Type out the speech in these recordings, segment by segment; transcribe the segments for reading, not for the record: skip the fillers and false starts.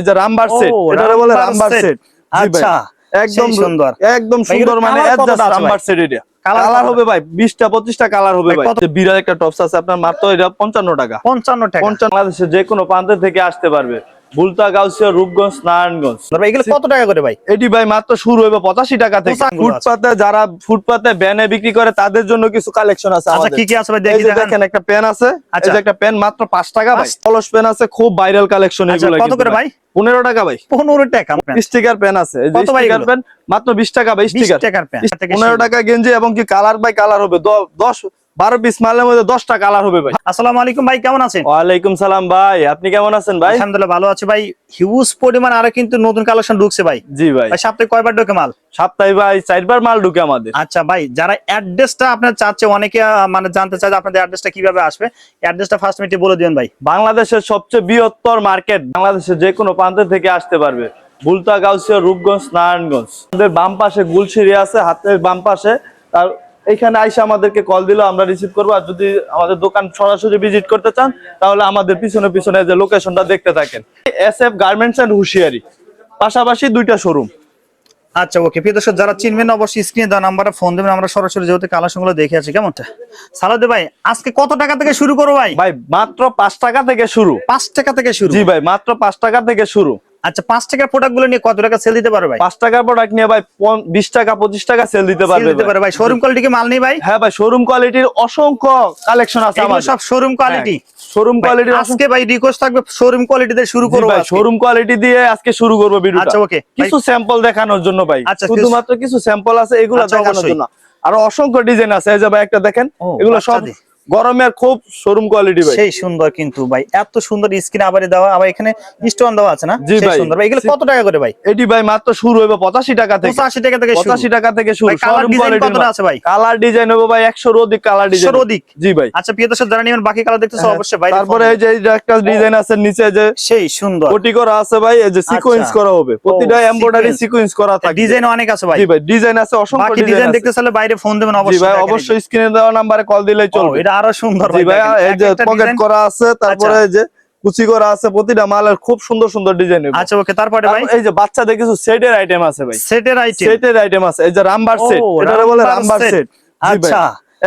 যে রামবার সেট, এটারে বলে রামবার সেট। আচ্ছা, একদম সুন্দর, একদম সুন্দর, মানে অ্যাডজাস্ট রামবার সেট। এটা কালার হবে ভাই 20টা 25টা কালার হবে ভাই। বিরাট একটা টপস আছে আপনার, মাত্র এটা 55 টাকা। 55 টাকা। বাংলাদেশের যে কোনো প্রান্ত থেকে আসতে পারবে, বুলতা, গাউসিয়া, রূপগঞ্জ, নারায়ণগঞ্জ। এগুলো কত টাকা করে ভাই? এটি ভাই মাত্র শুরু হবে 85 টাকা থেকে। ফুটপাতে যারা ফুটপাতে ব্যানে বিক্রি করে তাদের জন্য কিছু কালেকশন আছে আমাদের। আচ্ছা, কি কি আছে ভাই? দেখেন একটা পেন আছে, এই যে একটা পেন মাত্র 5 টাকা ভাই। পলস পেন আছে, খুব ভাইরাল কালেকশন এগুলো। কত করে ভাই? 15 টাকা ভাই। 15 টাকা। স্টিকার পেন আছে, এই যে স্টিকার পেন মাত্র 20 টাকা ভাই। স্টিকার 20 টাকার পেন। 15 টাকা গেঞ্জি, এবং কি কালার বাই কালার হবে 10-12 পিস মালের মধ্যে 10টা কালার হবে ভাই। আসসালামু আলাইকুম ভাই, কেমন আছেন? ওয়ালাইকুম সালাম ভাই, আপনি কেমন আছেন ভাই? আলহামদুলিল্লাহ ভালো আছি ভাই। হিউজ পরিমাণ আরো কিন্তু নতুন কালেকশন ঢুকছে ভাই। জি ভাই। সপ্তাহে কয়বার ঢোকে মাল? সপ্তাহে ভাই 4 বার মাল ঢুকে আমাদের। আচ্ছা ভাই, যারা অ্যাড্রেসটা আপনার চাচ্ছে, অনেকে মানে জানতে চায় যে আপনাদের অ্যাড্রেসটা কিভাবে আসবে, অ্যাড্রেসটা ফার্স্ট মিনিটে বলে দিবেন ভাই। বাংলাদেশের সবচেয়ে বৃহত্তর মার্কেট, বাংলাদেশের যে কোনো প্রান্ত থেকে আসতে পারবে, বুলতা, গাউসিয়া, রূপগঞ্জ, নারায়ণগঞ্জ। আমাদের বাম পাশে গুলশিরি আছে, হাতের বাম পাশে। তার এখানে আইসা আমাদেরকে কল দিলে আমরা রিসিভ করবো। আর যদি আমাদের দোকান সরাসরি ভিজিট করতে চান, তাহলে আমাদের পিছনে পিছনে যে লোকেশনটা দেখতে থাকেন। SF গার্মেন্টস এন্ড হুশিয়ারি, পাশাপাশি 2টা শোরুম। আচ্ছা ওকে, প্রিয় দর্শক যারা চিনবেন অবশ্যই স্ক্রিনে দেওয়া নাম্বারে ফোন দেবেন। আমরা সরাসরি যেহেতু কালেকশনগুলো দেখে আছি। কেমনটা সালাদ ভাই, আজকে কত টাকা থেকে শুরু করবো ভাই? ভাই মাত্র 5 টাকা থেকে শুরু। 5 টাকা থেকে শুরু? জি ভাই, মাত্র 5 টাকা থেকে শুরু। আচ্ছা, 5 টাকার প্রোডাক্ট গুলো নিয়ে কত টাকা সেল দিতে পারবে ভাই? 5 টাকার প্রোডাক্ট নিয়ে ভাই 20 টাকা 25 টাকা সেল দিতে পারবে ভাই। শোরুম কোয়ালিটি কি মাল নেই ভাই? হ্যাঁ ভাই, শোরুম কোয়ালিটির অসংখ্য কালেকশন আছে আমাদের। সব শোরুম কোয়ালিটি। Showroom quality. আজকে ভাই রিকোয়েস্ট থাকবে শোরুম কোয়ালিটি দিয়ে শুরু করব। ভাই শোরুম কোয়ালিটি দিয়ে আজকে শুরু করব ভিডিওটা। আচ্ছা ওকে, কিছু স্যাম্পল দেখানোর জন্য ভাই, শুধুমাত্র কিছু স্যাম্পল আছে, এগুলো দেখানোর জন্য। আর অসংখ্য ডিজাইন আছে। এই যে ভাই একটা দেখেন, এগুলো সব গরমের খুব শোরুম কোয়ালিটি ভাই। সেই সুন্দর কিন্তু ভাই, এত সুন্দর স্ক্রিন আবারই দেওয়া, আবার এখানে স্টোন দেওয়া আছে না? সেই সুন্দর ভাই। এগুলো কত টাকা করে ভাই? এটি ভাই মাত্র শুরু হবে 85 টাকা থেকে। 85 টাকা থেকে শুরু। 85 টাকা থেকে শুরু। কালার ডিজাইন কতটা আছে ভাই? কালার ডিজাইন হবে ভাই 100 এর অধিক কালার ডিজাইন। 100 এর অধিক? জি ভাই। আচ্ছা প্রিয় দর্শক যারা নেবেন বাকি কালার দেখতেছে অবশ্যই ভাই। তারপরে এই যে একটা ডিজাইন আছে নিচে, যে সেই সুন্দর কোটি করা আছে ভাই, এই যে সিকোয়েন্স করা হবে, প্রতিটা এমব্রয়ডারি সিকোয়েন্স করা থাকবে। ডিজাইন অনেক আছে ভাই। জি ভাই, ডিজাইন আছে অসংখ্য ডিজাইন দেখতে চাইলে বাইরে ফোন দেবেন অবশ্যই। জি ভাই, অবশ্যই স্ক্রিনে দেওয়া নম্বরে কল দিলেই চলবে। এটা আরো সুন্দর ভাই। এই যে পকেট করা আছে, তারপরে এই যে কুচি করা আছে, প্রতিটা মালের খুব সুন্দর সুন্দর ডিজাইন। আচ্ছা ওকে, তারপরে ভাই এই যে বাচ্চাদের কিছু সেটের আইটেম আছে ভাই। সেটের আইটেম আছে, এই যে রামবার সেট, এটারে বলে রামবার সেট। আচ্ছা,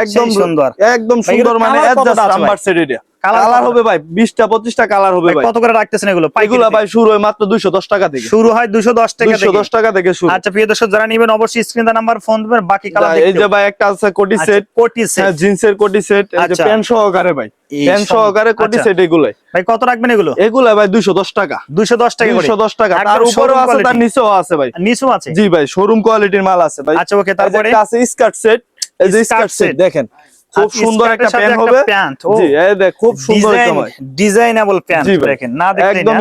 একদম সুন্দর, একদম সুন্দর, মানে অ্যাডজাস্ট রামবার সেট। এটা কালার হবে ভাই 20টা 25টা কালার হবে ভাই। কত করে রাখতেছেন এগুলো? এগুলো ভাই শুরু হয় মাত্র 210 টাকা থেকে। শুরু হয় 210 টাকা থেকে। 210 টাকা থেকে শুরু। আচ্ছা প্রিয় দর্শক যারা নেবেন অবশ্যই স্ক্রিনে দেওয়া নাম্বার ফোন দিবেন, বাকি কালার দেখতে। এই যে ভাই একটা আছে কোটি সেট। কোটি সেট, হ্যাঁ জিন্সের কোটি সেট, এই যে প্যান্ট সহকারে ভাই, প্যান্ট সহকারে কোটি সেট। এগুলো ভাই কত রাখবেন এগুলো? এগুলো ভাই 210 টাকা। 210 টাকা করে। 210 টাকা। তার উপরেও আছে, তার নিচেও আছে ভাই। নিচেও আছে? জি ভাই, শোরুম কোয়ালিটির মাল আছে ভাই। আচ্ছা ওকে, তারপরে আছে স্কার্ট সেট। এই যে স্কার্ট সেট দেখেন, খুব সুন্দর একটা প্যান্ট হবে। জি এই দেখ, খুব সুন্দর একটা ডিজাইনেবল প্যান্ট দেখেন, না দেখলে একদম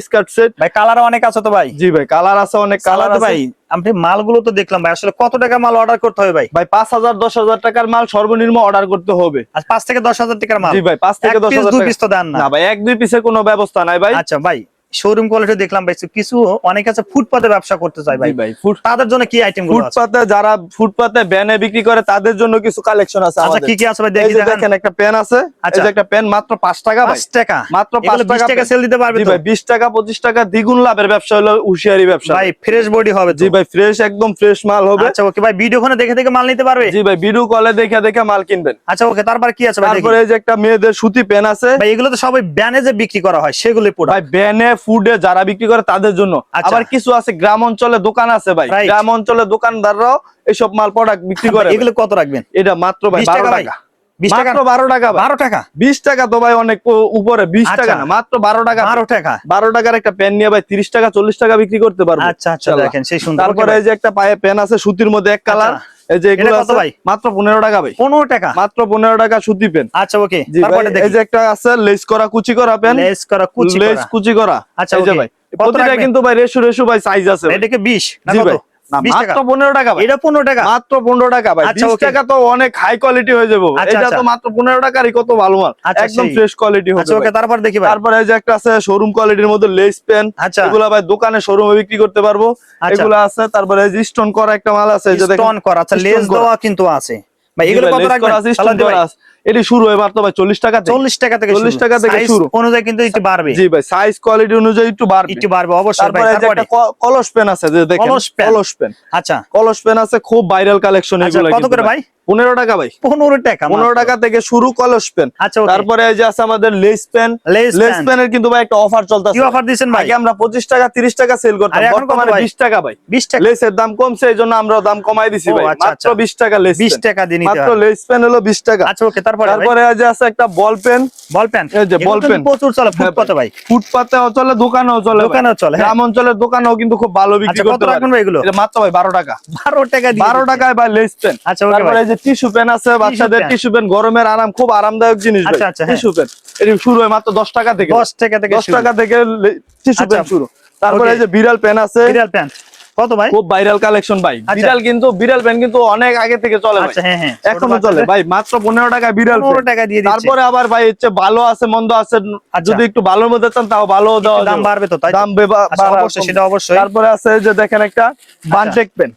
স্কার্ট সেট ভাই। কালার অনেক আছে তো ভাই? জি ভাই, কালার আছে অনেক কালার আছে ভাই। আপনি মালগুলো তো দেখলাম ভাই, আসলে কত টাকা মাল অর্ডার করতে হবে ভাই? ভাই 5000 10000 টাকার মাল সর্বনিম্ন অর্ডার করতে হবে। আর 5 থেকে 10000 টাকার মাল? জি ভাই, 5 থেকে 10000 টাকা। 2 পিস তো দেন না? না ভাই, 1-2 পিসের কোনো ব্যবস্থা নাই ভাই। আচ্ছা ভাই, শোরুম কোয়ালিটি দেখলাম ভাই। কিছু অনেক আছে ফুটপাতে ব্যবসা করতে চায় ভাই। তাদের জন্য কি আইটেম গুলো আছে? ফুটপাতে যারা ফুটপাতে ব্যানে বিক্রি করে তাদের জন্য কিছু কালেকশন আছে আমাদের। আচ্ছা কি কি আছে ভাই? দেখেন একটা পেন আছে, এই যে একটা পেন মাত্র 5 টাকা ভাই। 5 টাকা মাত্র 5 টাকা। 20 টাকা সেল দিতে পারবে জি তো ভাই, 20 টাকা 25 টাকা দ্বিগুণ লাভের ব্যবসা হলো হুশিয়ারি ব্যবসা ভাই। ফ্রেশ বডি হবে তো? জি ভাই, ফ্রেশ, একদম ফ্রেশ মাল হবে। আচ্ছা ওকে ভাই, ভিডিও ফোনে দেখে দেখে মাল নিতে পারবে? জি ভাই, ভিডিও কলে দেখে দেখে মাল কিনবেন। আচ্ছা ওকে, তারপর কি আছে ভাই? তারপরে এই যে একটা মেয়েদের সুতি পেন আছে ভাই। এগুলো তো সবাই ব্যানে যে বিক্রি করা হয় সেগুলোই প্রোডাক্ট ভাই। ব্যানে ফুডে যারা বিক্রি করে তাদের জন্য। আবার কিছু আছে গ্রাম অঞ্চলে দোকান আছে ভাই, গ্রাম অঞ্চলে দোকানদাররাও এইসব মাল প্রোডাক্ট বিক্রি করে। এগুলো কত রাখবেন? এটা মাত্র ভাই 12 টাকা। 20 টাকা? মাত্র 12 টাকা। 12 টাকা? 20 টাকা তো ভাই অনেক উপরে। 20 টাকা না, মাত্র 12 টাকা। 12 টাকা? 12 টাকার একটা পেন নিয়ে ভাই 30 টাকা 40 টাকা বিক্রি করতে পারবো। আচ্ছা আচ্ছা, দেখেন সেই সুন্দর। তারপরে এই যে একটা পায়ে পেন আছে সুতির মধ্যে এক কালার, এই যে এগুলো আছে মাত্র 15 টাকা ভাই। 15 টাকা? মাত্র 15 টাকা সুতি পেন। আচ্ছা ওকে, তারপরে এই যে একটা আছে লেস করা কুচি করা পেন। লেস করা কুচি করা। আচ্ছা এই যে ভাই, প্রতিটা কিন্তু ভাই রেশু ভাই সাইজ আছে। এটা কি 20 না কত? মাত্র 15 টাকা ভাই। এটা 15 টাকা? মাত্র 15 টাকা ভাই। 20 টাকা তো অনেক হাই কোয়ালিটি হয়ে যাবে। এটা তো মাত্র 15 টাকারই কত ভালো মাল, একদম ফ্রেশ কোয়ালিটি হবে। আচ্ছা ওকে, তারপর দেখি ভাই। তারপরে এই যে একটা আছে শোরুম কোয়ালিটির মধ্যে লেস পেন। এগুলা ভাই দোকানে শোরুমে বিক্রি করতে পারবো। এগুলা আছে। তারপরে এই যে স্টোন করা একটা মাল আছে, এই যে দেখেন স্টোন করা। আচ্ছা লেস দেওয়া কিন্তু আছে ভাই। এগুলো কত রাখবেন? এটি শুরু হয় মাত্র ভাই 40 টাকা থেকে। 40 টাকা থেকে 40 টাকা থেকে শুরু। অনুযায়ী কিন্তু একটু বাড়বে। জি ভাই, সাইজ কোয়ালিটি অনুযায়ী একটু বাড়বে অবশ্যই ভাই। তারপরে এই যে একটা কলস পেন আছে, যে দেখেন কলস পেন। আচ্ছা, কলস পেন আছে, খুব ভাইরাল কালেকশন এগুলো। কত করে ভাই? 15 টাকা ভাই। 15 টাকা, 15 টাকা থেকে শুরু কলস পেন। আচ্ছা, তারপরে এই যে আছে আমাদের লেস পেন। লেস পেনের কিন্তু ভাই একটা অফার চলতেছে। কি অফার দিবেন ভাই? আগে আমরা 25 টাকা 30 টাকা সেল করতাম, বর্তমানে 20 টাকা ভাই। 20 টাকা। লেসের দাম কমছে, এইজন্য আমরা দাম কমাই দিছি ভাই, মাত্র 20 টাকা লেস। 20 টাকা দিয়ে নিতে হবে। মাত্র লেস পেন হলো 20 টাকা। আচ্ছা, ওকে। তারপরে এই যে আছে একটা বল পেন। এই যে বল পেন প্রচুর চলে ফুটপাতে ভাই। ফুটপাতেও চলে, দোকানেও চলে। গ্রাম অঞ্চলের দোকানেও কিন্তু খুব ভালো বিক্রি করতে পারে। এটা মাত্র ভাই 12 টাকা। 12 টাকা দিয়ে 12 টাকায় ভাই লেস পেন। আচ্ছা, ওকে। তারপরে এই যে টিস্যু পেন আছে, বাচ্চাদের টিস্যু পেন, গরমের আরাম, খুব আরামদায়ক জিনিস ভাই। টিস্যু পেন এটি শুরু হয় মাত্র 10 টাকা থেকে। 10 টাকা থেকে 10 টাকা থেকে টিস্যু পেন শুরু। তারপরে এই যে বিড়াল পেন আছে। বিড়াল পেন কত ভাই? খুব ভাইরাল কালেকশন ভাই। বিড়াল পেন কিন্তু অনেক আগে থেকে চলে ভাই। আচ্ছা, হ্যাঁ, এখনো চলে ভাই, মাত্র 15 টাকা বিড়াল পেন। 15 টাকা দিয়ে দিচ্ছে। তারপরে আবার ভাই হচ্ছে ভালো আছে মন্দ আছে, যদি একটু ভালোর মধ্যে চান তাও ভালো দেওয়া দাম বাড়বে তো, তাই দাম অবশ্যই, সেটা অবশ্যই। তারপরে আছে যে দেখেন একটা বানটেক পেন।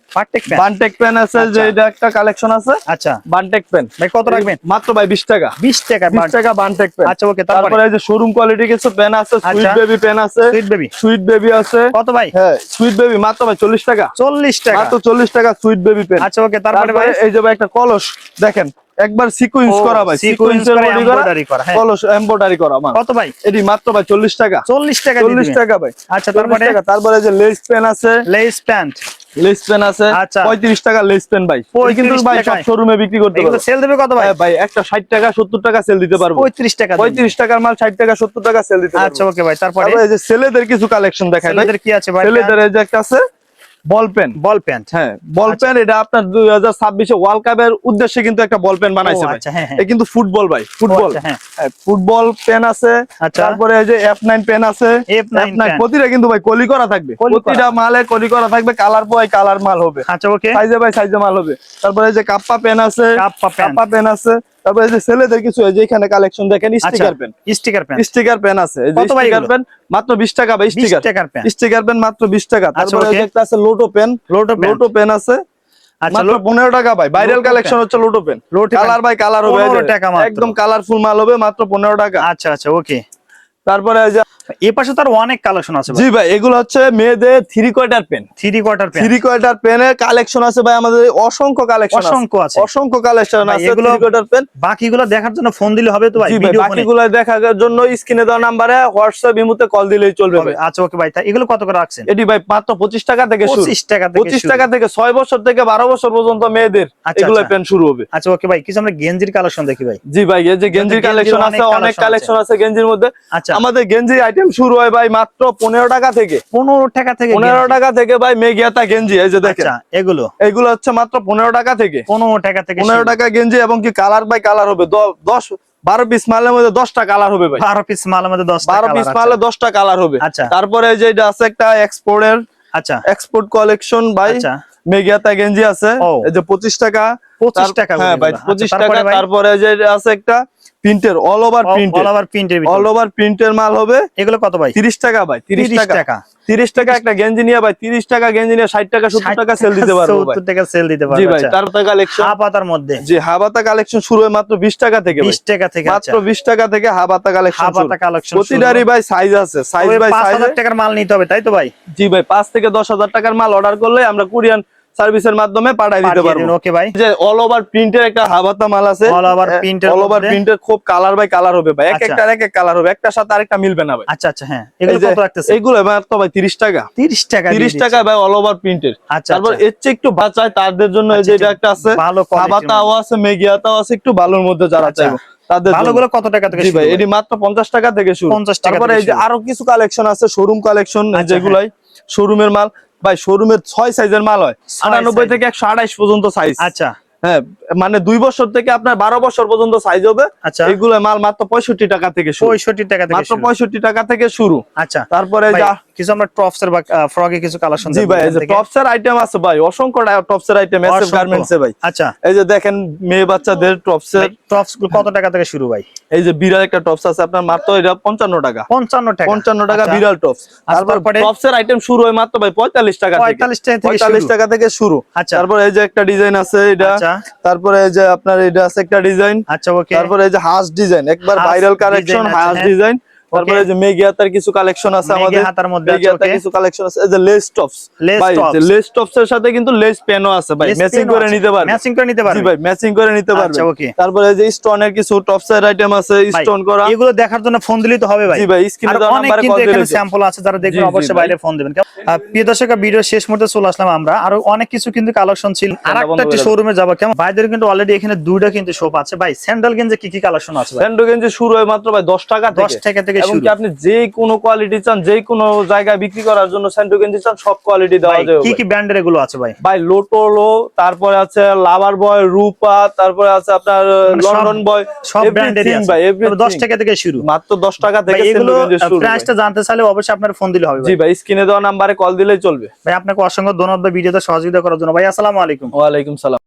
বানটেক পেন আছে, যে এটা একটা কালেকশন আছে। আচ্ছা, বানটেক পেন ভাই কত রাখবেন? মাত্র ভাই 20 টাকা। 20 টাকা 20 টাকা বানটেক পেন। আচ্ছা, ওকে। তারপরে এই যে শোরুম কোয়ালিটি কিছু পেন আছে, সুইট বেবি পেন আছে। সুইট বেবি আছে কত ভাই? হ্যাঁ, সুইট বেবি মাত্র ভাই 40 টাকা। 40 টাকা, মাত্র 40 টাকা সুইট বেবি পেন। আচ্ছা, ওকে। তারপরে ভাই এই যে ভাই একটা কলস দেখেন, একবার সিকোয়েন্স করা ভাই, সিকোয়েন্সের এমব্রয়ডারি করা, কলস এমব্রয়ডারি করা মাল। কত ভাই? এটি মাত্র ভাই 40 টাকা। 40 টাকা 40 টাকা ভাই। আচ্ছা, তারপরে যে লেস পেন আছে। লেস প্যান্ট লেস পেন আছে। আচ্ছা, 35 টাকা লেস পেন ভাই। কিন্তু ভাই সব শোরুমে বিক্রি করতে পারবো। সেল দেবে কত ভাই? ভাই একটা 60 টাকা 70 টাকা সেল দিতে পারবো। 35 টাকা 35 টাকার মাল 60 টাকা 70 টাকা সেল দিতে পারবো। আচ্ছা, ওকে ভাই। তারপরে এই যে ছেলেদের কিছু কালেকশন দেখাই ভাই। ছেলেদের কি আছে ভাই? ছেলেদের এই যে একটা আছে বল পেন। হ্যাঁ, বল পেন। এটা আপনার 2026 ওয়ার্ল্ড কাপের উদ্দেশ্যে কিন্তু একটা বল পেন বানাইছে ভাই। এটা কিন্তু ফুটবল ভাই, ফুটবল। হ্যাঁ, ফুটবল পেন আছে। তারপরে এই যে F9 পেন আছে। F9 প্রতিটা কিন্তু ভাই কলি করা থাকবে, প্রতিটা মালে কলি করা থাকবে, কালার বয় কালার মাল হবে। আচ্ছা, ওকে। সাইজে ভাই সাইজে মাল হবে। তারপরে এই যে কাপ্পা পেন আছে। কাপ্পা পেন আছে। তারপরে এই যে ছেলেদের কিছু এই যে এখানে কালেকশন দেখেন, স্টিকার পেন। স্টিকার পেন আছে, এই যে স্টিকার পেন মাত্র 20 টাকা ভাই। স্টিকার পেন মাত্র 20 টাকা। তারপরে এই যে একটা আছে লোটো পেন। লোটো পেন আছে মাত্র 15 টাকা ভাই। ভাইরাল কালেকশন হচ্ছে lotto pen. Colour by colour হবে, একদম কালারফুল মাল হবে, মাত্র 15 টাকা। আচ্ছা, আচ্ছা, ওকে। তারপরে এই যে এই পাশে তার অনেক কালেকশন আছে। জি ভাই, এগুলো হচ্ছে মেয়েদের 3 কোয়ার্টার পেন। 3 কোয়ার্টার পেনের কালেকশন আছে ভাই আমাদের, অসংখ্য কালেকশন আছে। অসংখ্য কালেকশন আছে 3 কোয়ার্টার পেন। বাকিগুলো দেখার জন্য ফোন দিলে হবে তো ভাই? জি ভাই, বাকিগুলো দেখার জন্য স্ক্রিনে দেওয়া নম্বরে হোয়াটসঅ্যাপ ইমোতে কল দিলেই চলবে ভাই। আচ্ছা, ওকে ভাই। তাই এগুলো কত করে রাখছেন? এটি ভাই মাত্র 25 টাকা থেকে শুরু। 25 টাকা থেকে 6 বছর থেকে 12 বছর পর্যন্ত মেয়েদের এগুলো পেন শুরু হবে। আচ্ছা, ওকে ভাই। কিছু আমরা গেঞ্জির কালেকশন দেখি ভাই। জি ভাই, এই যে গেঞ্জির কালেকশন আছে, অনেক কালেকশন আছে গেঞ্জির মধ্যে। আচ্ছা, আমাদের গেঞ্জির আইটেম শুরু হয় ভাই মাত্র 15 টাকা থেকে। 15 টাকা থেকে ভাই মেঘিয়াতা গেঞ্জি। এই যে দেখেন এগুলো হচ্ছে মাত্র 15 টাকা থেকে। 15 টাকা গেঞ্জি, এবং কি কালার বাই কালার হবে। 12 পিস মালের মধ্যে 10টা কালার হবে ভাই। 12 পিস মালের মধ্যে 12 পিস মালে 10টা কালার হবে। তারপরে এই যে এটা আছে একটা এক্সপোর্টের, এক্সপোর্ট কালেকশন ভাই। মেঘিয়াতা গেঞ্জি আছে, এই যে 25 টাকা। হ্যাঁ ভাই, 25 টাকা। তারপরে যে আছে একটা প্রিন্টের, অল ওভার প্রিন্টের মাল হবে। এগুলো কত ভাই? 30 টাকা ভাই। 30 টাকা 30 টাকা একটা গেঞ্জি নিয়ে ভাই, 30 টাকা গেঞ্জি নিয়ে 60 টাকা 70 টাকা সেল দিতে পারবো ভাই। 70 টাকা সেল দিতে পারবো। জি ভাই। তারপরে কালেকশন হাবাতার মধ্যে, জি হাবাতা কালেকশন শুরু হয় মাত্র 20 টাকা থেকে। 20 টাকা থেকে, মাত্র 20 টাকা থেকে হাবাতা কালেকশন। প্রতিটারই ভাই সাইজ আছে, সাইজ বাই সাইজ। 5000 টাকার মাল নিতে হবে, তাই তো ভাই? জি ভাই, 5 থেকে 10,000 টাকার মাল অর্ডার করলে আমরা কুরিয়ার সার্ভিসের মাধ্যমে পাঠিয়ে দিতে পারবো। ওকে ভাই। যে অল ওভার প্রিন্টের একটা হাবাতা মাল আছে। অল ওভার প্রিন্টের খুব কালার বাই কালার হবে ভাই, এক এক কালার হবে, একটার সাথে আরেকটা মিলবে না ভাই। আচ্ছা, আচ্ছা, হ্যাঁ। এগুলো কত রাখতেছে? এগুলো মাত্র ভাই 30 টাকা। 30 টাকা ভাই অল ওভার প্রিন্টের। তারপর এর চেয়ে একটু বাঁচায় তাদের জন্য এই যে এটা একটা আছে, হাবাতাও আছে, মেঘিয়াতাও আছে, একটু ভালোর মধ্যে যারা চাইবে তাদের। ভালোগুলো কত টাকা থেকে শুরু ভাই? এটি মাত্র 50 টাকা থেকে শুরু। তারপরে এই যে আরো কিছু কালেকশন আছে, শোরুম কালেকশন, যেগুলাই শোরুমের মাল ভাই। শোরুমের 6 সাইজের মাল হয়, 98 থেকে 128 পর্যন্ত সাইজ। আচ্ছা, হ্যাঁ, মানে 2 বছর থেকে আপনার 12 বছর পর্যন্ত সাইজ হবে। এগুলো মাল মাত্র 65 টাকা থেকে শুরু। 65 টাকা থেকে, মাত্র 65 টাকা থেকে শুরু। আচ্ছা, তারপরে কিছু আমরা টপসের বা ফ্রকে কিছু কালেকশন। জি ভাই, এই যে টপসের আইটেম আছে ভাই, অসংখ্য টপসের আইটেম এসএফ গার্মেন্টসে ভাই। আচ্ছা, এই যে দেখেন মেয়ে বাচ্চাদের টপসের। টপস কত টাকা থেকে শুরু ভাই? এই যে বিড়াল একটা টপস আছে আপনার, মাত্র এটা 55 টাকা। 55 টাকা বিড়াল টপস। তারপর টপসের আইটেম শুরু হয় মাত্র ভাই 45 টাকা থেকে। 45 টাকা থেকে শুরু। আচ্ছা, তারপর এই যে একটা ডিজাইন আছে, এটা তারপরে এই যে আপনার এটা আছে একটা ডিজাইন। আচ্ছা ওকে। তারপরে এই যে হাঁস ডিজাইন, একবার হাঁস ভাইরাল কালেকশন design আছে, হাঁস হ্যাঁ। ডিজাইন। তারপরে এই যে মেগি হাতার কিছু কালেকশন আছে মেগি আমাদের, হাতার মধ্যে মেগি আছে, হাতার okay। কিছু কালেকশন আছে। এই যে লেস টপস, Lace ভাই tops। যে লেস টপস এর সাথে কিন্তু লেস পেনও আছে ভাই, Lace ম্যাচিং pen ও করে আছে। নিতে পারবে। ম্যাচিং করে নিতে জি পারবে। ভাই, ম্যাচিং করে নিতে পারবে। আচ্ছা, okay। তারপরে এই যে স্টোনের কিছু টপসের আইটেম আছে, ভাই, স্টোন করা। এগুলো দেখার জন্য ফোন দিলেই তো হবে ভাই। জি ভাই, স্ক্রিনে আর দেওয়া অনেক নাম্বারে কিন্তু কল দিলে এখানে স্যাম্পল আছে, যারা দেখবেন জি, জি অবশ্যই ভাই। বাইরে ফোন দিবেন। প্রিয় দর্শক, ভিডিও শেষ মুহূর্তে চলে আসলাম আমরা, আরো অনেক কিছু কিন্তু কালেকশন ছিল। আরেকটা একটি শোরুমে যাবো কেমন? ভাইদের কিন্তু অলরেডি এখানে দুইটা কিন্তু শপ আছে ভাই। স্যান্ডেল গেঞ্জে কি কি কালেকশন আছে ভাই? স্যান্ডো গেঞ্জি শুরু হয় মাত্র ভাই 10 টাকা 10 টাকা থেকে এবং শুরু। কি আপনি যে কোনো কোয়ালিটি চান, যে কোনো জায়গায় বিক্রি করার জন্য স্যান্ডো গেঞ্জি চান, সব কোয়ালিটি দেওয়া ভাই, যাবে কি ভাই। কি ব্র্যান্ডের এগুলো আছে ভাই? ভাই লোটোলো, তারপরে আছে লাভার বয়, রূপা, তারপরে আছে আপনার মানে লন্ডন বয়, সব ব্র্যান্ডেরই এভরিথিং আছে ভাই, তবে এভরিথিং 10 টাকা থেকে শুরু। মাত্র 10 টাকা ভাই, থেকে এগুলো স্যান্ডো গেঞ্জি শুরু ভাই। প্রাইসটা জানতে চাইলে অবশ্যই আপনার ফোন দিলে হবে জি ভাই। ভাই, স্ক্রিনে দেওয়া নাম্বারে কল দিলেই চলবে। ভাই, আপনাকে অসংখ্য ধন্যবাদ ভিডিওতে সহযোগিতা করার জন্য ভাই। আসসালামু আলাইকুম। ওয়ালাইকুম সালাম।